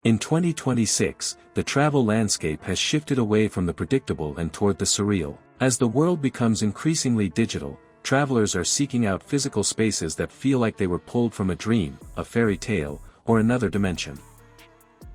In 2026, the travel landscape has shifted away from the predictable and toward the surreal. As the world becomes increasingly digital, travelers are seeking out physical spaces that feel like they were pulled from a dream, a fairy tale, or another dimension.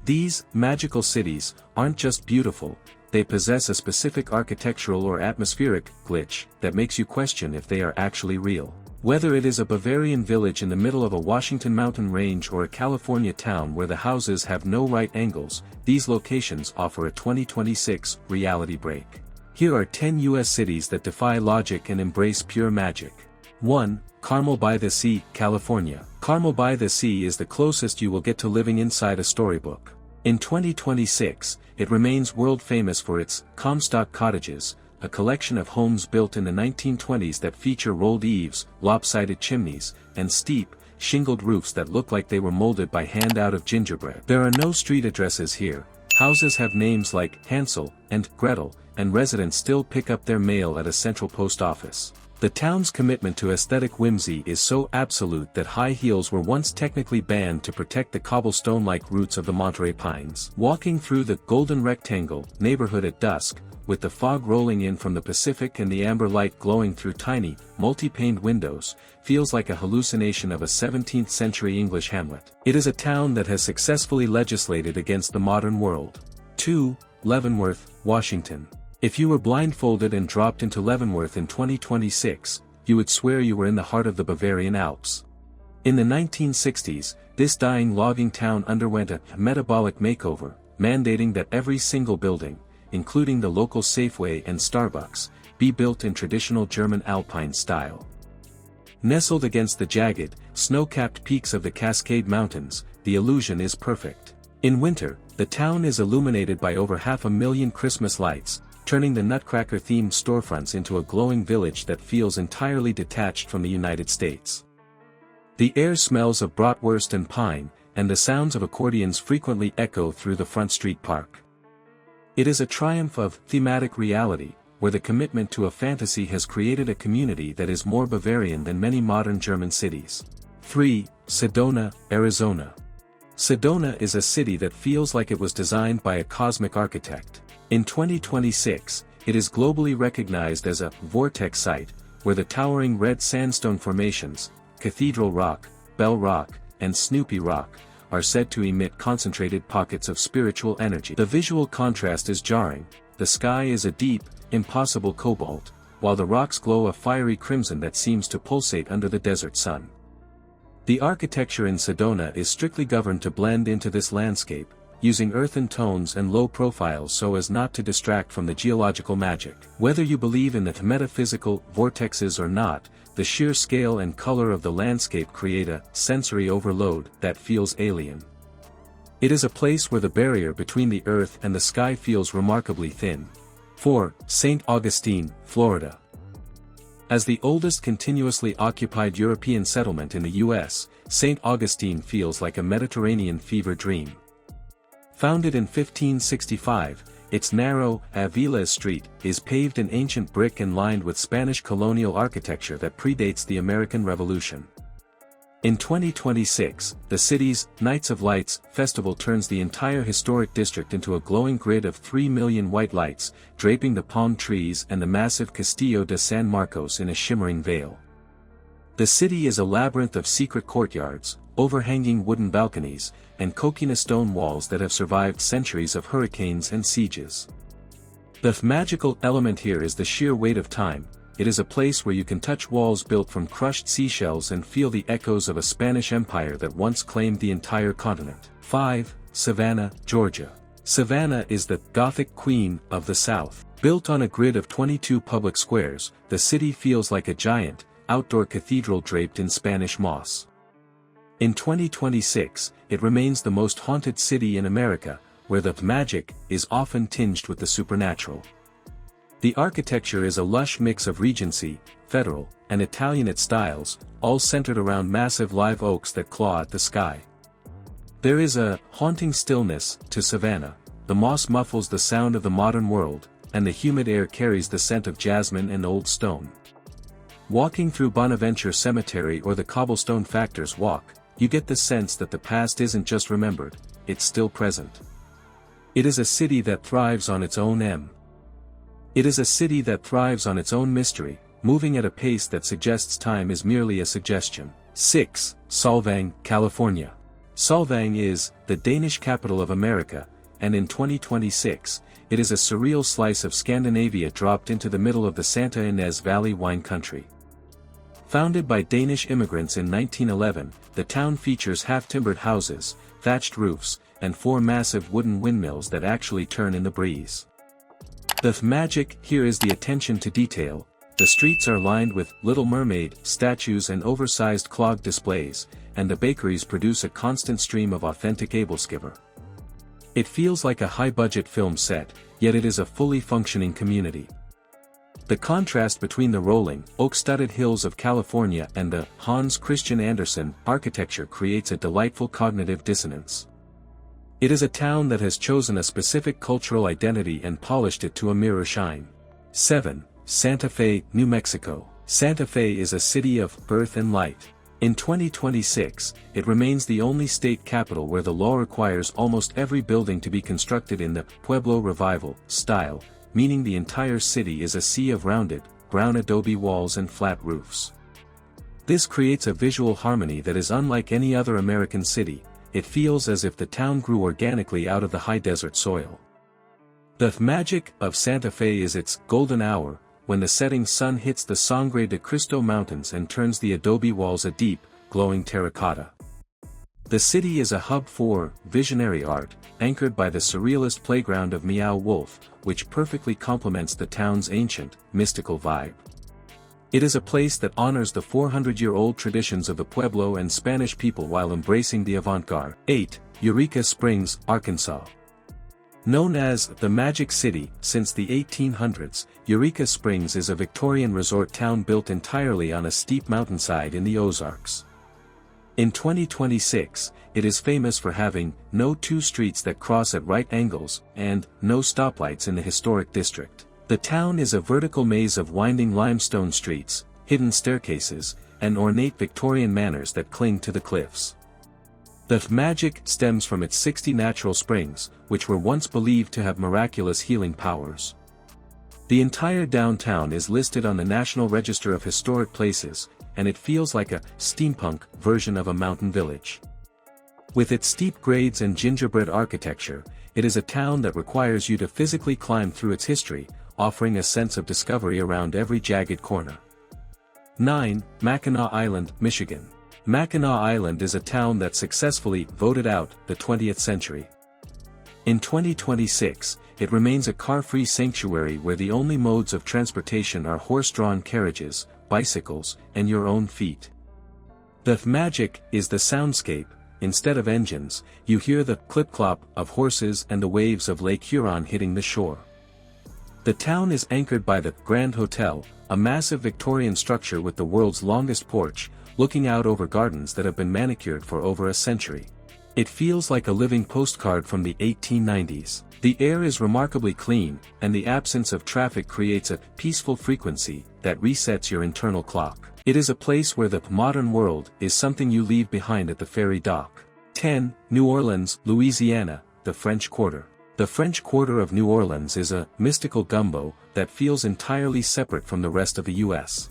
These magical cities aren't just beautiful, they possess a specific architectural or atmospheric glitch that makes you question if they are actually real. Whether it is a Bavarian village in the middle of a Washington mountain range or a California town where the houses have no right angles, these locations offer a 2026 reality break. Here are 10 U.S. cities that defy logic and embrace pure magic. 1. Carmel by the Sea, California. Carmel by the Sea is the closest you will get to living inside a storybook. In 2026, it remains world famous for its Comstock cottages, a collection of homes built in the 1920s that feature rolled eaves, lopsided chimneys, and steep, shingled roofs that look like they were molded by hand out of gingerbread. There are no street addresses here. Houses have names like Hansel and Gretel, and residents still pick up their mail at a central post office. The town's commitment to aesthetic whimsy is so absolute that high heels were once technically banned to protect the cobblestone-like roots of the Monterey Pines. Walking through the Golden Rectangle neighborhood at dusk, with the fog rolling in from the Pacific and the amber light glowing through tiny, multi-paned windows, feels like a hallucination of a 17th-century English hamlet. It is a town that has successfully legislated against the modern world. 2. Leavenworth, Washington. If you were blindfolded and dropped into Leavenworth in 2026, you would swear you were in the heart of the Bavarian Alps. In the 1960s, this dying logging town underwent a metabolic makeover, mandating that every single building, including the local Safeway and Starbucks, be built in traditional German Alpine style. Nestled against the jagged, snow-capped peaks of the Cascade Mountains, the illusion is perfect. In winter, the town is illuminated by over 500,000 Christmas lights, turning the Nutcracker-themed storefronts into a glowing village that feels entirely detached from the United States. The air smells of bratwurst and pine, and the sounds of accordions frequently echo through the Front Street Park. It is a triumph of thematic reality, where the commitment to a fantasy has created a community that is more Bavarian than many modern German cities. 3. Sedona, Arizona. Sedona is a city that feels like it was designed by a cosmic architect. In 2026, it is globally recognized as a vortex site, where the towering red sandstone formations, Cathedral Rock, Bell Rock, and Snoopy Rock, are said to emit concentrated pockets of spiritual energy. The visual contrast is jarring. The sky is a deep, impossible cobalt, while the rocks glow a fiery crimson that seems to pulsate under the desert sun. The architecture in Sedona is strictly governed to blend into this landscape, using earthen tones and low profiles so as not to distract from the geological magic. Whether you believe in the metaphysical vortexes or not, the sheer scale and color of the landscape create a sensory overload that feels alien. It is a place where the barrier between the earth and the sky feels remarkably thin. 4. St. Augustine, Florida. As the oldest continuously occupied European settlement in the U.S., St. Augustine feels like a Mediterranean fever dream. Founded in 1565, its narrow Aviles Street is paved in ancient brick and lined with Spanish colonial architecture that predates the American Revolution. In 2026, the city's Nights of Lights festival turns the entire historic district into a glowing grid of 3 million white lights, draping the palm trees and the massive Castillo de San Marcos in a shimmering veil. The city is a labyrinth of secret courtyards, overhanging wooden balconies, and coquina stone walls that have survived centuries of hurricanes and sieges. The magical element here is the sheer weight of time. It is a place where you can touch walls built from crushed seashells and feel the echoes of a Spanish empire that once claimed the entire continent. 5. Savannah, Georgia. Savannah is the Gothic queen of the South. Built on a grid of 22 public squares, the city feels like a giant, outdoor cathedral draped in Spanish moss. In 2026, it remains the most haunted city in America, where the magic is often tinged with the supernatural. The architecture is a lush mix of Regency, Federal, and Italianate styles, all centered around massive live oaks that claw at the sky. There is a haunting stillness to Savannah. The moss muffles the sound of the modern world, and the humid air carries the scent of jasmine and old stone. Walking through Bonaventure Cemetery or the Cobblestone Factor's Walk, you get the sense that the past isn't just remembered, it's still present. It is a city that thrives on its own It is a city that thrives on its own mystery, moving at a pace that suggests time is merely a suggestion. 6. Solvang, California. Solvang is the Danish capital of America, and in 2026, it is a surreal slice of Scandinavia dropped into the middle of the Santa Ynez Valley wine country. Founded by Danish immigrants in 1911, the town features half-timbered houses, thatched roofs, and 4 massive wooden windmills that actually turn in the breeze. The magic here is the attention to detail. The streets are lined with Little Mermaid statues and oversized clog displays, and the bakeries produce a constant stream of authentic Abelskivver. It feels like a high-budget film set, yet it is a fully functioning community. The contrast between the rolling, oak-studded hills of California and the Hans Christian Andersen architecture creates a delightful cognitive dissonance. It is a town that has chosen a specific cultural identity and polished it to a mirror shine. 7. Santa Fe, New Mexico. Santa Fe is a city of birth and light. In 2026, it remains the only state capital where the law requires almost every building to be constructed in the Pueblo Revival style, meaning the entire city is a sea of rounded, brown adobe walls and flat roofs. This creates a visual harmony that is unlike any other American city. It feels as if the town grew organically out of the high desert soil. The magic of Santa Fe is its golden hour, when the setting sun hits the Sangre de Cristo mountains and turns the adobe walls a deep, glowing terracotta. The city is a hub for visionary art, anchored by the surrealist playground of Meow Wolf, which perfectly complements the town's ancient, mystical vibe. It is a place that honors the 400-year-old traditions of the Pueblo and Spanish people while embracing the avant-garde. 8. Eureka Springs, Arkansas. Known as the Magic City since the 1800s, Eureka Springs is a Victorian resort town built entirely on a steep mountainside in the Ozarks. In 2026, it is famous for having no 2 streets that cross at right angles and no stoplights in the historic district. The town is a vertical maze of winding limestone streets, hidden staircases, and ornate Victorian manors that cling to the cliffs. The magic stems from its 60 natural springs, which were once believed to have miraculous healing powers. The entire downtown is listed on the National Register of Historic Places, and it feels like a steampunk version of a mountain village. With its steep grades and gingerbread architecture, it is a town that requires you to physically climb through its history, offering a sense of discovery around every jagged corner. 9. Mackinac Island, Michigan. Mackinac Island is a town that successfully voted out the 20th century. In 2026, it remains a car-free sanctuary where the only modes of transportation are horse-drawn carriages, bicycles, and your own feet. The magic is the soundscape. Instead of engines, you hear the clip-clop of horses and the waves of Lake Huron hitting the shore. The town is anchored by the Grand Hotel, a massive Victorian structure with the world's longest porch, looking out over gardens that have been manicured for over a century. It feels like a living postcard from the 1890s. The air is remarkably clean, and the absence of traffic creates a peaceful frequency that resets your internal clock. It is a place where the modern world is something you leave behind at the ferry dock. 10. New Orleans, Louisiana, the French Quarter. The French Quarter of New Orleans is a mystical gumbo that feels entirely separate from the rest of the U.S.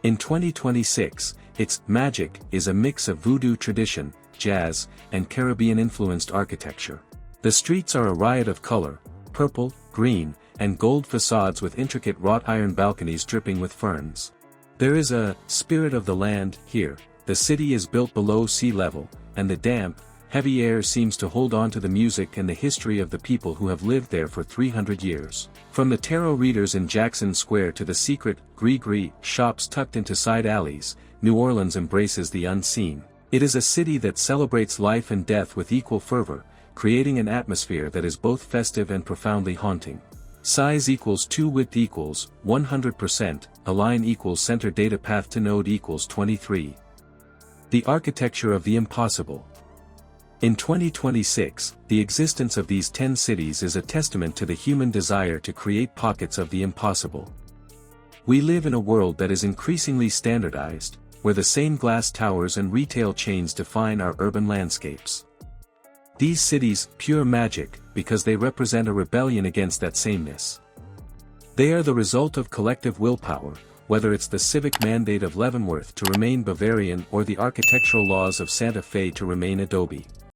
In 2026, its magic is a mix of voodoo tradition, jazz, and Caribbean-influenced architecture. The streets are a riot of color, purple, green, and gold facades with intricate wrought iron balconies dripping with ferns. There is a spirit of the land here. The city is built below sea level, and the damp, heavy air seems to hold on to the music and the history of the people who have lived there for 300 years. From the tarot readers in Jackson Square to the secret, gris-gris shops tucked into side alleys, New Orleans embraces the unseen. It is a city that celebrates life and death with equal fervor, creating an atmosphere that is both festive and profoundly haunting. Size equals 2, width equals 100%, align equals center, data path to node equals 23. The architecture of the impossible. In 2026, the existence of these 10 cities is a testament to the human desire to create pockets of the impossible. We live in a world that is increasingly standardized, where the same glass towers and retail chains define our urban landscapes. These cities, pure magic, because they represent a rebellion against that sameness. They are the result of collective willpower, whether it's the civic mandate of Leavenworth to remain Bavarian or the architectural laws of Santa Fe to remain Adobe.